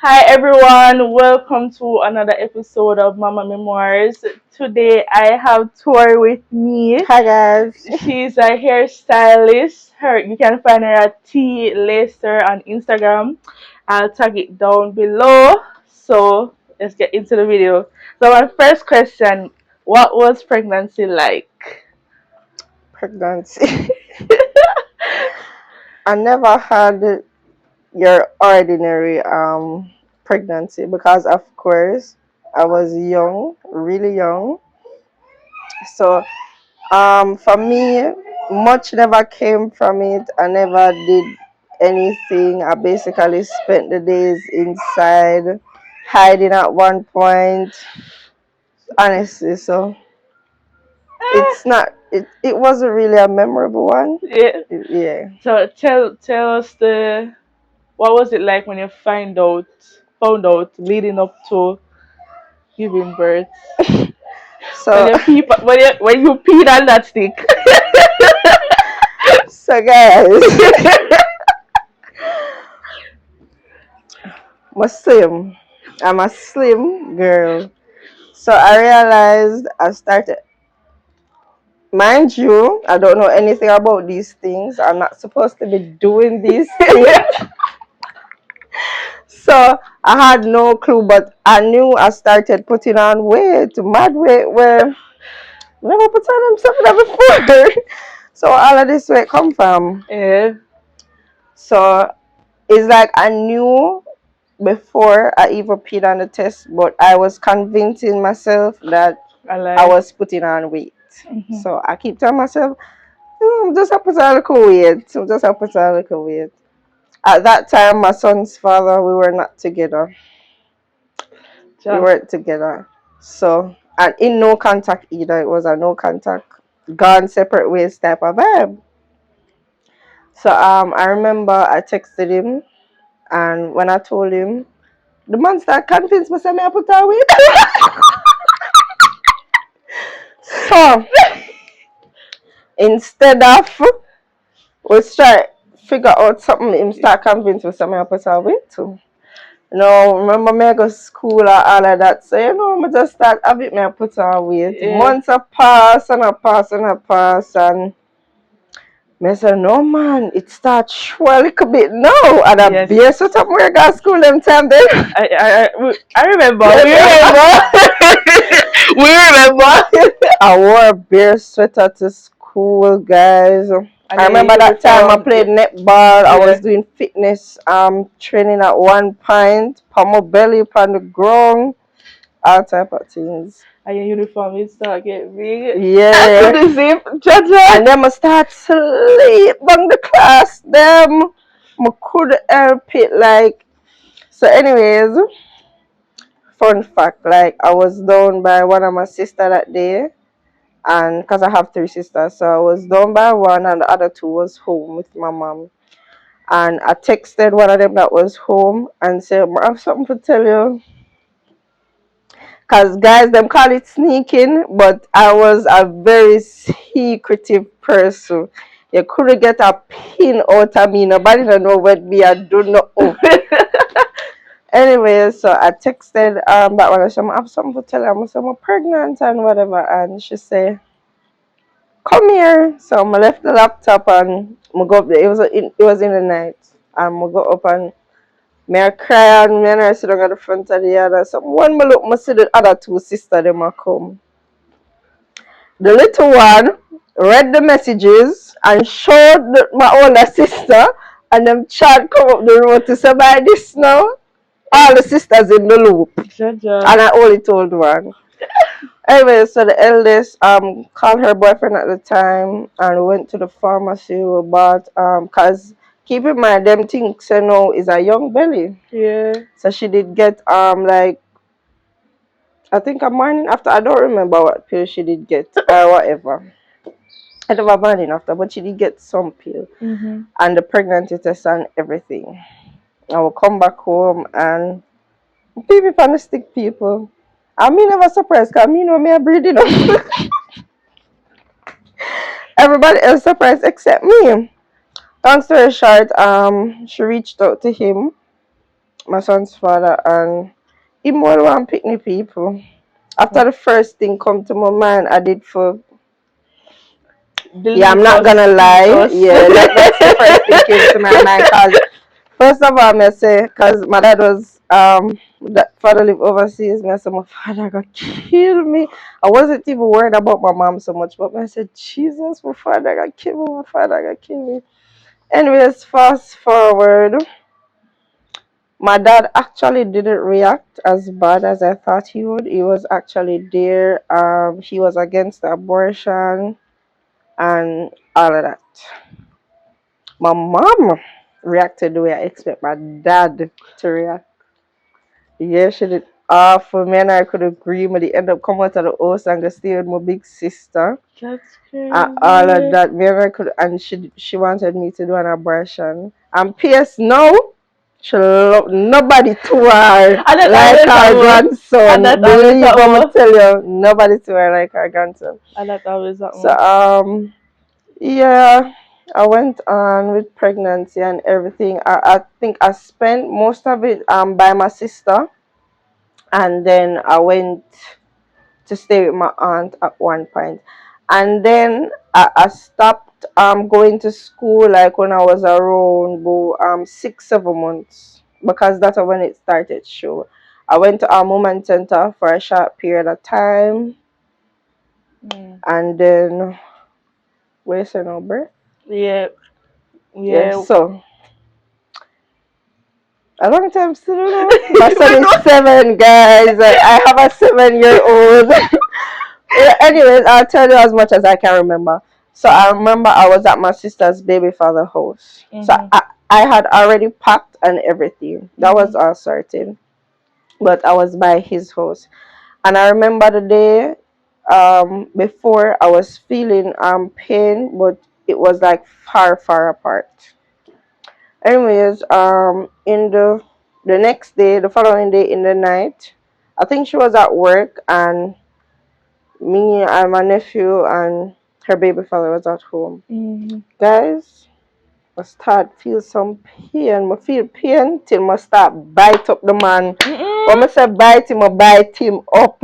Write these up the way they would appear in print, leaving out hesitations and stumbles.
Hi everyone, welcome to another episode of Mama Memoirs. Today I have Tori with me. Hi guys. She's a hairstylist. You can find her at T Lacer on Instagram. I'll tag it down below. So let's get into the video. So my first question, what was pregnancy like? Pregnancy. I never had your ordinary pregnancy because of course I was young, really young. So for me much never came from it. I never did anything. I basically spent the days inside hiding at one point. Honestly, so it's not it wasn't really a memorable one. Yeah. Yeah. So tell us what was it like when you found out leading up to giving birth? When So, you peed on that stick. so guys, I'm slim. I'm a slim girl. So I realized I started. Mind you, I don't know anything about these things. I'm not supposed to be doing these things. So I had no clue, but I knew I started putting on weight, mad weight, where I never put on something before. So all of this weight come from. Yeah. So it's like I knew before I even peed on the test, but I was convincing myself that I was putting on weight. Mm-hmm. So I keep telling myself, I'm just a put on a little weight. I'm just a put on a little weight. At that time, my son's father, we were not together. We weren't together. So, and in no contact either. It was a no contact, gone separate ways type of vibe. So I remember I texted him, and when I told him, the man started convinced me say me I put on weight. So instead of we try figure out something, him start convince me say me I put on weight too. Remember me I go school and all of that. So I just start having me I put on weight. Yeah. Months a pass and a pass and a pass, and I said, no man, it starts show a little bit now. And I Yes. beer sweat up where I got school them time then. I remember. We remember. We remember. I wore a beer sweater to school, guys. I remember that time I played netball. I was doing fitness training at one point. Put my belly upon the ground. All type of things. And your uniform is start get big. Yeah. To the zip, and then I start sleep on the class. Them I could help it like. So anyways, fun fact, like I was down by one of my sister that day, and because I have three sisters, so I was down by one and the other two was home with my mom. And I texted one of them that was home and said, I have something to tell you. Because guys, them call it sneaking, but I was a very secretive person. You couldn't get a pin out of me. Nobody don't know what me I do not know. Anyway, so I texted that one. I said, I have something to tell her. I said, I'm pregnant and whatever. And she said, come here. So I left the laptop and I go up there. It was in the night. And I go up and I cry and I sit down at the front of the other. So one I look, I see the other two sisters them come. The little one read the messages and showed my older sister, and them child come up the road to say, by this now, all the sisters in the loop. And I only told one. Anyway, so the eldest called her boyfriend at the time and went to the pharmacy. We bought cause keep in mind them things is a young belly. Yeah. So she did get like I think a morning after. I don't remember what pill she did get or whatever. I don't have morning after, but she did get some pill. Mm-hmm. And the pregnancy test and everything. I will come back home and people on the stick people. I mean never surprised because me know me a breathing up. Everybody else surprised except me. Long story short, she reached out to him my son's father, and him will want picnic people. After the first thing come to my mind, I did for yeah, I'm Delete not us, gonna delete lie. us. Yeah, that's the first thing came to my mind. Cause first of all, I say, cause my dad was that father lived overseas. I said my father gonna kill me. I wasn't even worried about my mom so much, but I said, Jesus, my father gonna kill me. My father gonna kill me. Anyways, fast forward. My dad actually didn't react as bad as I thought he would. He was actually there. He was against the abortion and all of that. My mom reacted the way I expect my dad to react. Yeah, she did awful. Me and I could agree, but they end up coming out of the house and go stay with my big sister. That's All of crazy. that. Me and I could, and she wanted me to do an abortion. And P.S. No, she love nobody to her And that like always her happen. And grandson. that always Believe what I happen. tell you, nobody to her like her grandson. And that always So happen. yeah, I went on with pregnancy and everything. I think I spent most of it by my sister, and then I went to stay with my aunt at one point. And then I stopped going to school like when I was around about 6 7 months, because that's when it started show. I went to our moment center for a short period of time, Mm. and then where's your number? Yeah, Yes, yeah. so a long time still know. My son Even is though 7, guys. I have a 7-year-old. Yeah, anyways, I'll tell you as much as I can remember. So I remember I was at my sister's baby father house. So Mhm. I had already packed and everything. That was Mhm. all sorted. But I was by his house. And I remember the day before I was feeling pain, but it was like far, far apart. Anyways, in the next day, the following day in the night, I think she was at work, and me and my nephew and her baby father was at home. Mhm. Guys, I start feel some pain. I feel pain till I start bite up the man. When I Mm-mm. say bite him, I bite him up.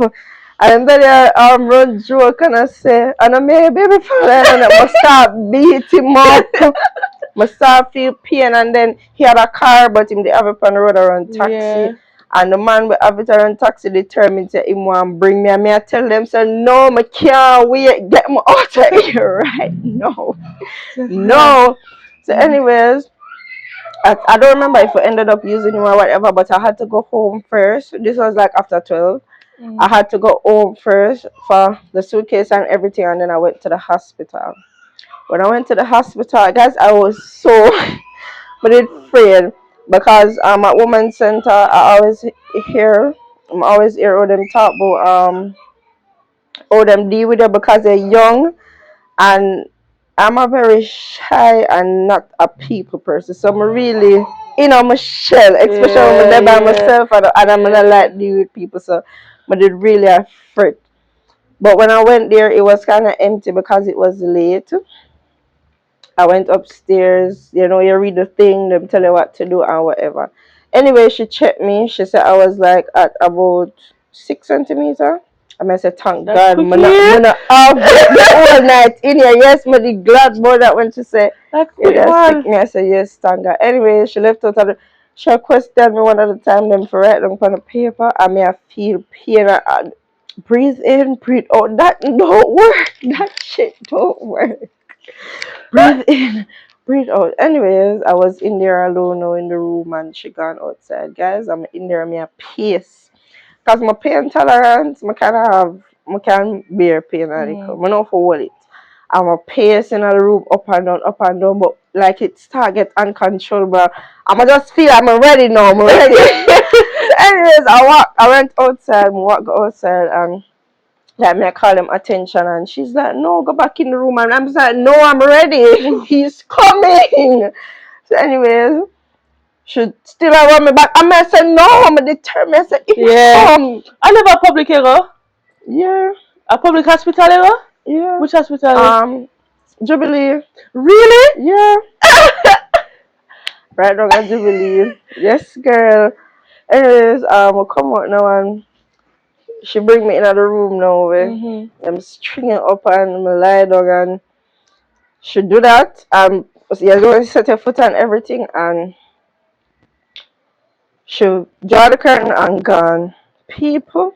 And then I run joke and I say, and I my baby father, and I must start beat him up. I start feel pain, and then he had a car, but him they have it on the road around taxi. Yeah. And the man we have it around taxi determined to him want bring me, and me I tell them, so no, I can't wait, get me out of here right now. Just God. No. So Mm. anyways, I don't remember if we ended up using him or whatever, but I had to go home first. This was like after 12. I Mm. had to go home first for the suitcase and everything, and then I went to the hospital. When I went to the hospital, guys, I was so but it's afraid, because at women's center I always hear I'm always hear all them talk about how them deal with it because they're young, and I'm a very shy and not a people person. So I'm really my shell, especially when I'm Yeah, there by yeah, myself, and I'm gonna yeah. like deal with people. So but it really afraid. But when I went there, it was kind of empty because it was late. I went upstairs, you read the thing, them tell you what to do and whatever. Anyway, she checked me. She said I was like at about 6 centimeter. And I said, thank That God, quickly. I'm not have the whole night in here. Yes, but the glad about that when she said, That yeah, quick that's sick one. me. I said, yes, thank God. Anyway, she left out of she questioned me one at a time, them for write down on the paper. I may feel pain. Breathe in, breathe out. That don't work. That shit don't work. Breathe in, breathe out. Anyways, I was in there alone now in the room, and she gone outside. Guys, I'm in there, me a pace. Because my pain tolerance, I kind of have, I can bear pain and it Mm. come. I know for what it. I'm a pace in the room up and down, but like it start get uncontrollable. I'ma just feel I'm ready now, I'm ready. So anyways, I went outside, outside, and like me, I call him attention, and she's like, "No, go back in the room." And I'm just like, "No, I'm ready. He's coming." So, anyways, she still around me back. I said, "No, I'm determined." I said, "If Yeah. come, I live a public area. yeah, A public hospital area? yeah, Which hospital? Jubilee, Really? yeah, right now at Jubilee, yes, girl." Anyways, we come out now and she bring me in the room now. Mhm. I'm stringing up and I lie down and she do that. So you're going to set her foot and everything and she draw the curtain and gone. People,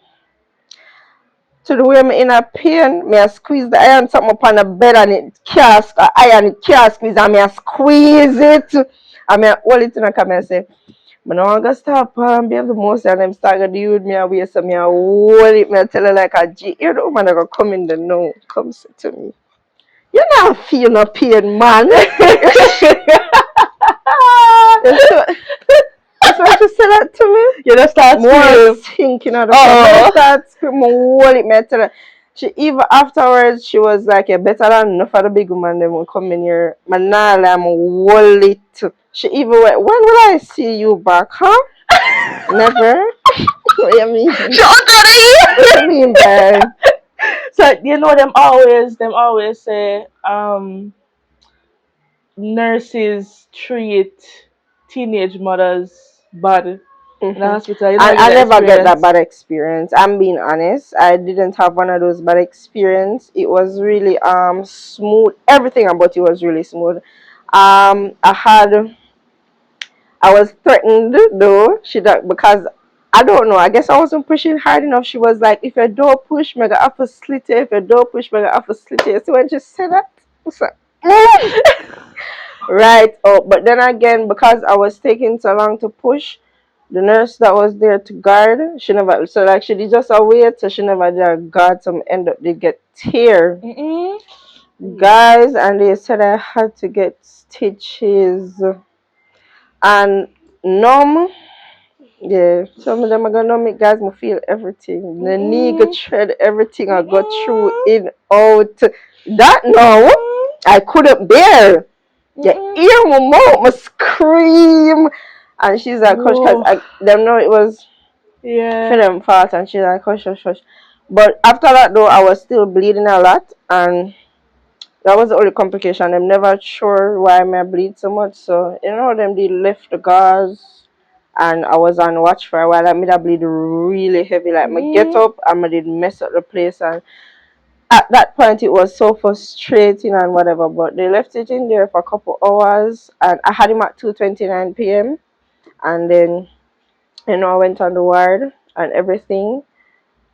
to the way me in a pain, me I squeeze the iron something upon the bed and it can't, iron it can't squeeze and me I squeeze it. And me I hold it in a camera and say, but now I'm gonna stop and be the most and them start to deal with me away so me I hold it, me I tell her like a G, you know man I gonna come in the no, come say to me. You not feel no pain, man. That's why she said that to me. You just start More screaming. thinking of the Oh. start screaming, hold it, me I tell her. She even afterwards she was like, "You better than enough of the big woman them will come in here. Manala, I'm hold it." She even went, "When will I see you back, huh?" Never. What do you mean? Shut What do you mean, babe? So you know them always say nurses treat teenage mothers bad in the Hmm. hospital. You I, don't get I that never get that experience. bad experience. I'm being honest. I didn't have one of those bad experience. It was really smooth. Everything about it was really smooth. I was threatened though. She that because I don't know. I guess I wasn't pushing hard enough. She was like, "If you don't push, mega up a slit it. If you don't push, mega up a slit it." So when she said that, I was like, right. Oh, but then again, because I was taking so long to push, the nurse that was there to guard, she never. So like she did just a wait, so she never did a guard. Some end up did get tear, Mm-mm. guys, and they said I had to get stitches and numb. Yeah, some of them are gonna make guys me feel everything. The knee go Mm-mm. tread everything I got through Mm-mm. in out. That no, I couldn't bear. You Mm-mm. hear my mom must scream, and she's like, "Hush," cause Whoa. I them know it was for Yeah. them fault, and she's like, "Hush, hush, hush." But after that though, I was still bleeding a lot, and that was the only complication. I'm never sure why I bleed so much. So you know them they left the gauze and I was on watch for a while. I made a bleed really heavy. Like my get Mm-mm. up and I did mess up the place and at that point it was so frustrating and whatever. But they left it in there for a couple hours and I had him at 2:29 p.m. and then I went on the ward and everything.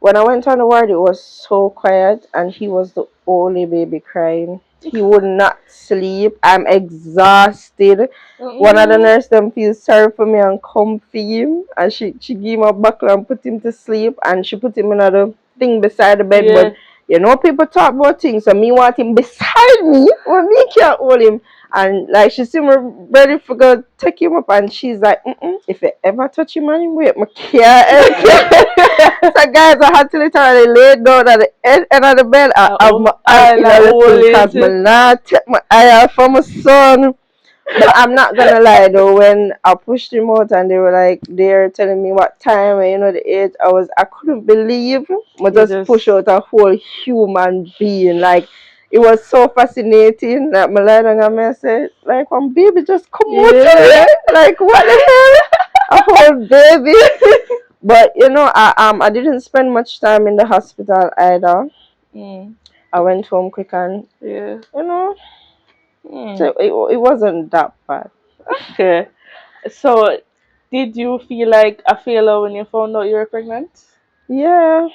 When I went on the ward, it was so quiet, and he was the only baby crying. He would not sleep. I'm exhausted. One of the Mm-mm. nurse them feel sorry for me and comfy him, and she gave him a buckle and put him to sleep, and she put him in another thing beside the bed. Yeah. But people talk about things, so me want him beside me, when me can't hold him. And like she see me ready for go take him up, and she's like, "If you ever touch him anyway, my care." So guys, I had to literally lay down at the end of the bed. I have Oh, my hand and in I a hold little because it. my not take my eye off from my son. But I'm not gonna lie though, when I pushed him out and they were like they're telling me what time and the age, I couldn't believe I You just push just. out a whole human being. Like it was so fascinating that my lie down and I said, like one baby just come out of Yeah. me. Like what the hell? A whole baby. But I didn't spend much time in the hospital either. Mm. I went home quick and Yeah. you know, so Mm. it wasn't that bad. Okay. So, did you feel like a failure when you found out you were pregnant? Yeah,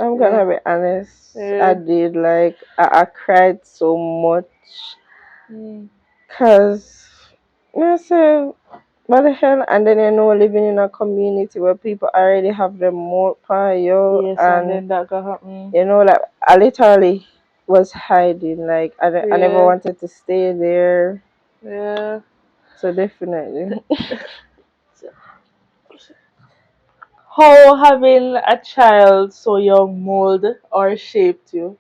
I'm Yeah. gonna be honest. I Yeah. did like I cried so much Mm. because I said, what the hell? And then living in a community where people already have them more for you, Yes, and and then that got happen. like I literally was hiding. Like I never Yeah. wanted to stay there. Yeah. So definitely. How having a child so young mold or shaped you?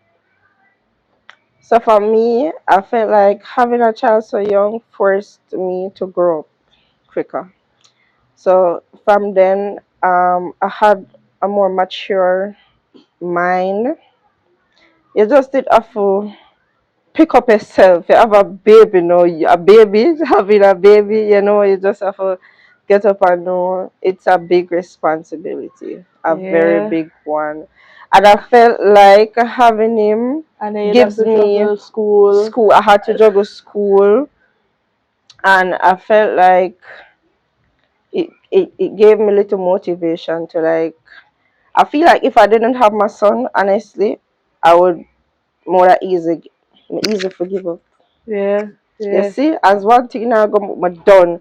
So for me, I felt like having a child so young forced me to grow up quicker. So from then, I had a more mature mind. You just did have to pick up yourself. You have a baby, a baby, having a baby, you just have to get up and know it's a big responsibility, a very Yeah. big one. And I felt like having him And then you'd have gives to me juggle school. school. I had to juggle school, and I felt like it gave me little motivation to like. I feel like if I didn't have my son, honestly, I would more that easy forgive up. Yeah. You Yeah. see, as one thing now I got my done.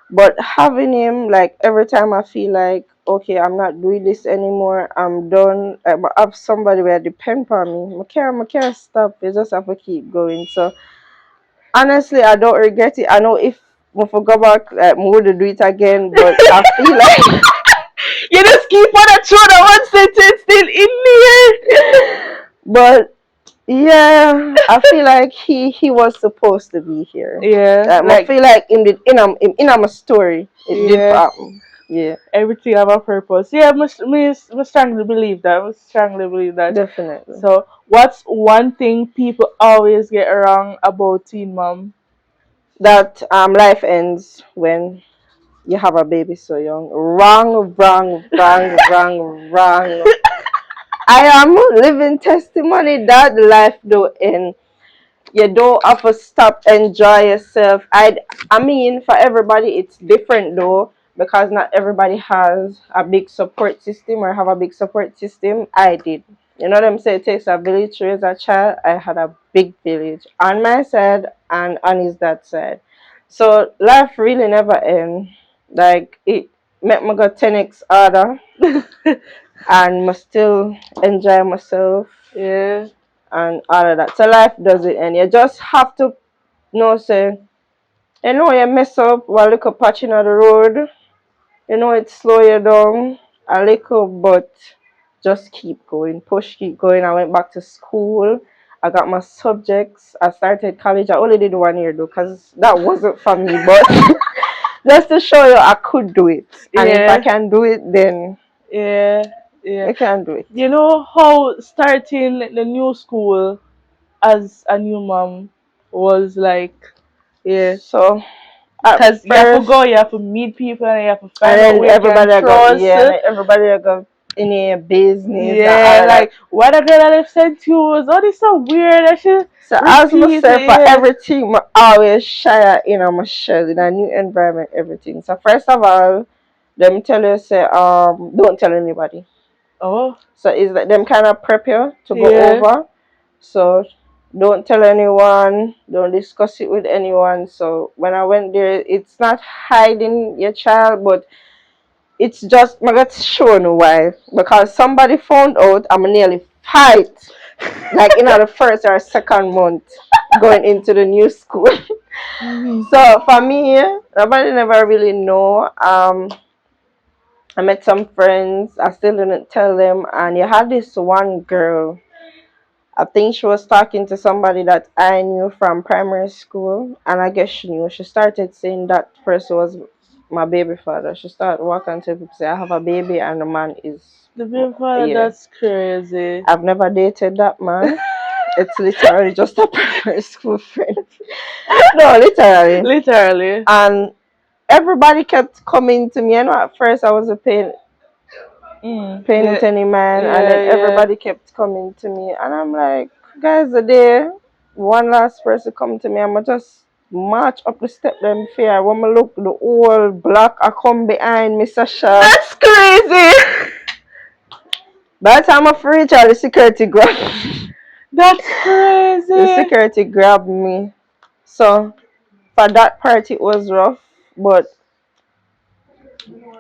But having him, like every time I feel like, okay, I'm not doing this anymore, I'm done. I have somebody where depend on me. I can't stop. You just have to keep going. So honestly, I don't regret it. I know if I go back, like, I would do it again. But I feel like, You just keep on a throw the one sentence still in there. but yeah, I feel like he was supposed to be here. Yeah, I like feel like in my story, it did yeah, happen. Yeah, everything have a purpose. Yeah, must strongly believe that. Must strongly believe that. definitely. So, what's one thing people always get wrong about Teen Mom? That life ends when you have a baby so young. Wrong, wrong, wrong, wrong, wrong. I am living testimony that life do end. You don't have to stop enjoy yourself. I mean for everybody it's different though, because not everybody has a big support system or have a big support system. I did. You know what I'm saying? It takes a village to raise a child. I had a big village on my side and on his dad's side. So life really never end. Like it make me go 10x harder and must still enjoy myself Yeah, and all of that. So life doesn't end. You just have to know say, you know you mess up while look up patching on the road. You know it slow you down a little, but just keep going. Push, keep going. I went back to school. I got my subjects. I started college. I only did 1 year though, because that wasn't for me. But just to show you I could do it. And if I yeah, can do it, then yeah, yeah. I can do it. You know how starting the new school as a new mom was like, yeah. So at Because you have to first, go, you have to meet people, and you have to and find out then who you can everybody I got, trust. yeah, and then everybody I got in a business and all Yeah, of that. like what a girl that I've sent you was all this so weird. I should So as repeat myself it. for Yeah. everything, I always shy in my shell in a new environment, everything. So first of all, let me tell you, say don't tell anybody. Oh, So it's like them kind of prep you to go yeah. over. So don't tell anyone, don't discuss it with anyone. So when I went there, it's not hiding your child, but it's just I got shown why. Because somebody found out I'm nearly fight like in the first or second month going into the new school. Mhm. So for me, nobody never really know. I met some friends. I still didn't tell them. And you had this one girl. I think she was talking to somebody that I knew from primary school, and I guess she knew. She started saying that person was my baby father. She started walking to people say, "I have a baby, and the man is The baby father, yeah." that's crazy. I've never dated that man. It's literally just a primary school friend. No, literally. Literally. And everybody kept coming to me. I know at first I wasn't paying Yeah, it any mind, and yeah, then yeah. everybody kept coming to me, and I'm like, guys, the day one last person come to me, I'ma just march up the step them fair. When I look, the whole block I come behind me, Sasha. That's crazy. By the time I reach out, the security grab That's the crazy. security grabbed me. So for that part it was rough, but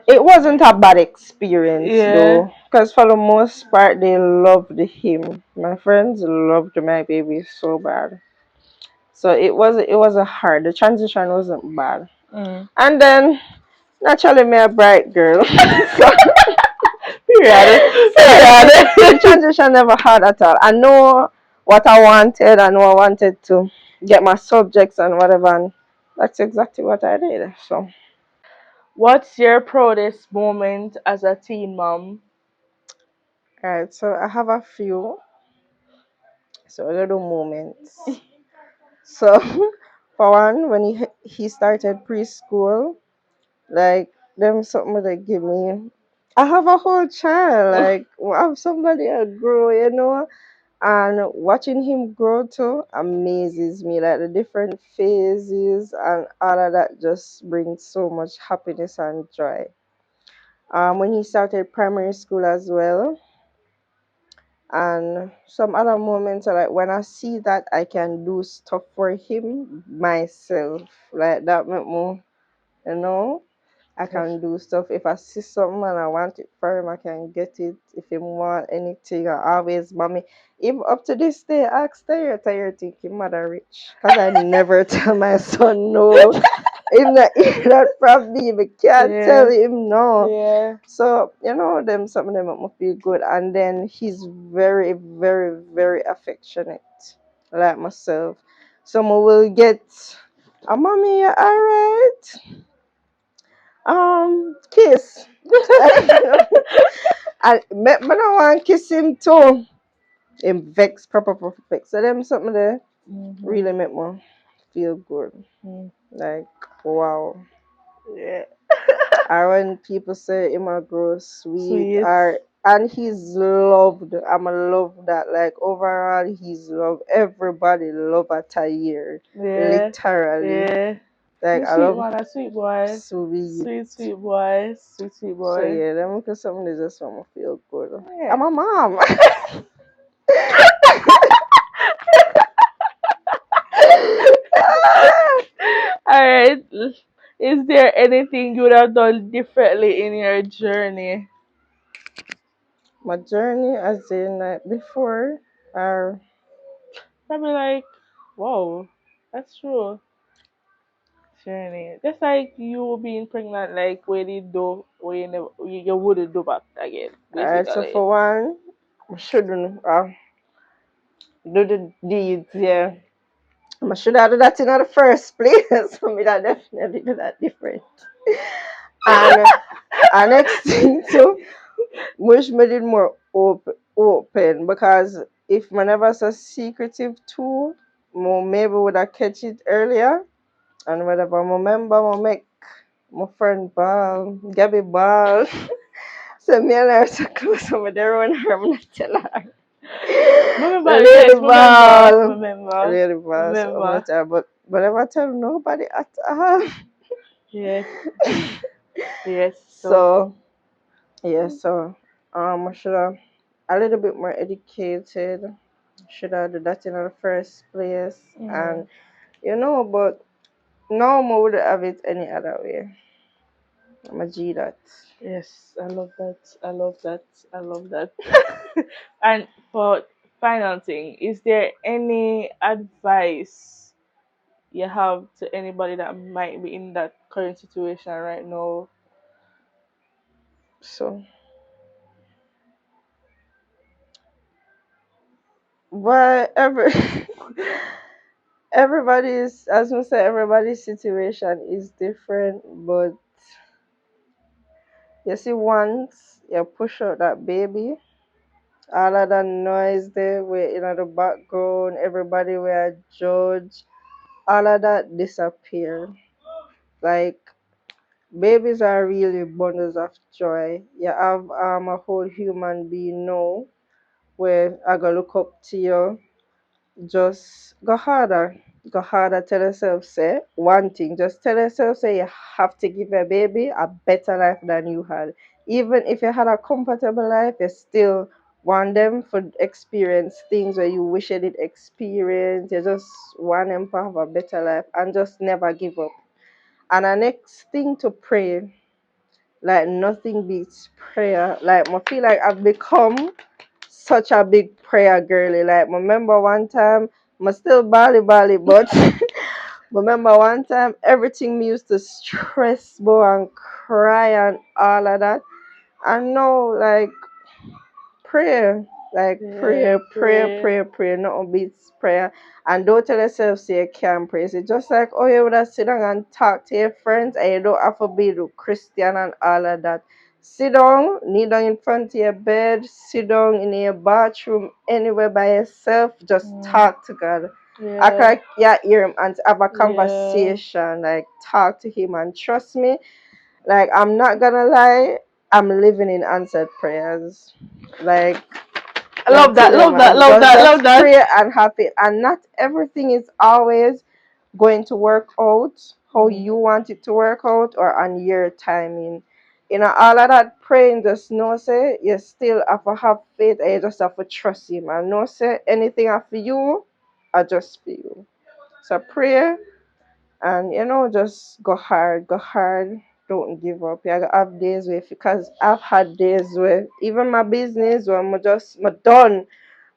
it wasn't a bad experience Yeah. though, because for the most part they loved him. My friends loved my baby so bad. So it was a hard. The transition wasn't bad. Mm. And then naturally me a bright girl. So Period. the Period. transition never hard at all. I know what I wanted. I know I wanted to get my subjects and whatever, and that's exactly what I did. So What's your proudest moment as a teen mom? alright, so I have a few. So little moments. So for one, when he started preschool, like them something they give me. I have a whole child, like I have somebody that grow, and watching him grow too amazes me. Like the different phases and all of that just brings so much happiness and joy. When he started primary school as well, and some other moments are like when I see that I can do stuff for him myself, like that make me, you know. I Yes. can do stuff. If I see something and I want it for him, I can get it. If he want anything, I always, mommy. Even up to this day, I ask Tayer thinking mother rich. Because I never tell my son no. Him not hear that from me, but can't tell Yeah. him no. Yeah. So, them some of them make me feel good. And then he's very, very, very affectionate. Like myself. Someone will get a mommy, you alright? Kiss. I me no want kiss him too. Him vex, proper vex. So them something that Mm-hmm. really make me feel good. Mm. Like wow. Yeah. Or when people say him a grow sweet Sweet. or and he's loved. I'm a love that. Like overall he's loved. Everybody love a Tahir. Yeah. Literally. Yeah. Like You I sweet love man, a sweet boy. sweet. Sweet, sweet boy. Sweet, sweet So boy. yeah, them because something that just make me feel good. Yeah. I'm a mom. All right. Is there anything you would have done differently in your journey? My journey as in like before or Probably like, whoa, that's true. Journey. Just like you being pregnant, like where you do, where you, never, you wouldn't do back again, alright, so basically. for one, I shouldn't do the deeds, yeah. I should have done that in the first place. So me that definitely do that different. And next thing too, wish me did more open because if my never so secretive too, more maybe would have catch it earlier and whatever. I remember I make my friend ball, Gabby ball. So me and her so close over there when her I'm not tell her. Remember, The yes, lady remember, ball. The remember, lady ball. So I'm remember. not tell but I never tell nobody at all. Yes, yes. So, So yeah, so I should have a little bit more educated. Should have done that in the first place. mm, And but no more would have it any other way. I'm a G that. yes, I love that. I love that. I love that. And for final thing, is there any advice you have to anybody that might be in that current situation right now? So whatever everybody's as we say everybody's situation is different, but you see once you push out that baby, all of that noise there where in the background, everybody were judge, all of that disappear. Like babies are really bundles of joy. You have a whole human being now where I go look up to you. Just go harder. Go harder. Tell yourself, say one thing. Just tell yourself, say you have to give a baby a better life than you had. Even if you had a comfortable life, you still want them for experience things where you wish you did experience. You just want them to have a better life and just never give up. And the next thing to pray, like nothing beats prayer. Like I feel like I've become such a big prayer girly. Like remember one time, I still bally, but remember one time everything me used to stress about and cry and all of that. And now like prayer. Like Yeah, prayer, prayer, pray. prayer, prayer, nothing beats prayer. And don't tell yourself say you can't pray. It's just like oh you would have sit down and talk to your friends and you don't have to be the Christian and all of that. Sit down, kneel down in front of your bed, sit down in your bathroom, anywhere by yourself, just Mm, talk to God. Act yeah, like you hear him and have a yeah. conversation, like talk to him and trust me, Like, I'm not gonna lie, I'm living in answered prayers. Like, I I love tell that, you, love that, man, love that, love just that. pray and happy. And not everything is always going to work out how Mhm. you want it to work out or on your timing. You know, all of that praying, just know say you still have to have faith and you just have to trust him. And know say anything after you, I just for you. So pray and just go hard, go hard. Don't give up. You gotta have days where, because I've had days where even my business where I'm done.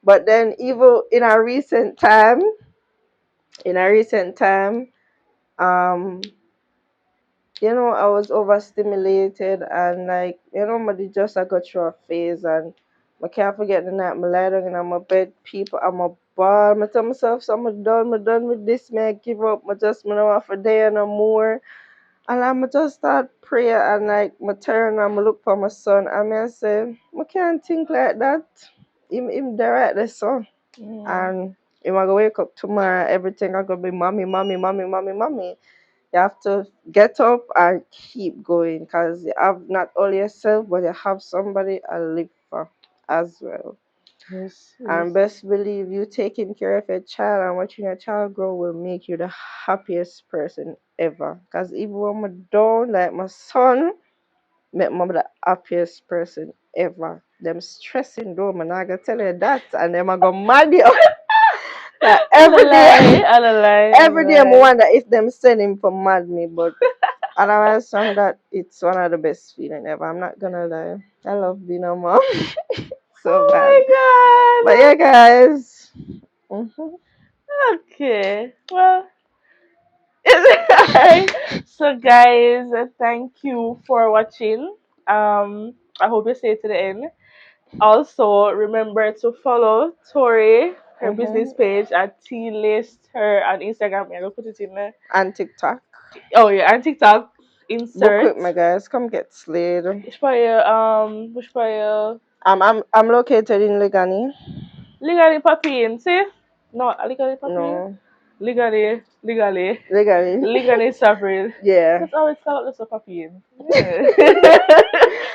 But then even in a recent time, um, I was overstimulated and like, I just I got through a phase and I can't forget the night I lie down in my bed, people, I'm a ball. I tell myself, so I'm done with this, man, give up. I don't want for there no more. And I'm just start prayer and like I turn and I look for my son and I say, I can't think like that. Him there right there, so. Mhm. And if I go wake up tomorrow, everything I gonna be mommy, mommy, mommy, mommy, mommy. You have to get up and keep going because you have not only yourself, but you have somebody to live for as well. Yes, And yes. best believe you taking care of your child and watching your child grow will make you the happiest person ever. Because even when I'm down, like my son, make mom the happiest person ever. Them stressing though, man, I gotta tell you that, and them I go mad you. Like I don't every day, lie, I don't lie, I every don't day I lie. wonder if them send him for mad me, but otherwise, some that it's one of the best feeling ever. I'm not gonna lie. I love being a mom so bad. But Oh yeah, guys. Mhm. my god. Okay. Well, alright. So guys, thank you for watching. I hope you stay to the end. Also, remember to follow Tori, her business Mhm. page at T List her on Instagram. I'm gonna put it in there. And TikTok. Oh yeah, and TikTok. Book Insert. with my guys. Come get slayed. Which by I'm located in Legani. legally papi, see? No, legally papi. No, Legally, Legani. legally suffering. Yeah. That's always called this a papi. Yeah.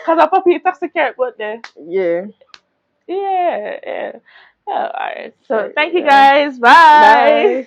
Cause a papi intoxicate, but then Yeah. yeah, yeah. Oh, all right. So So thank you yeah. guys. Bye. Bye.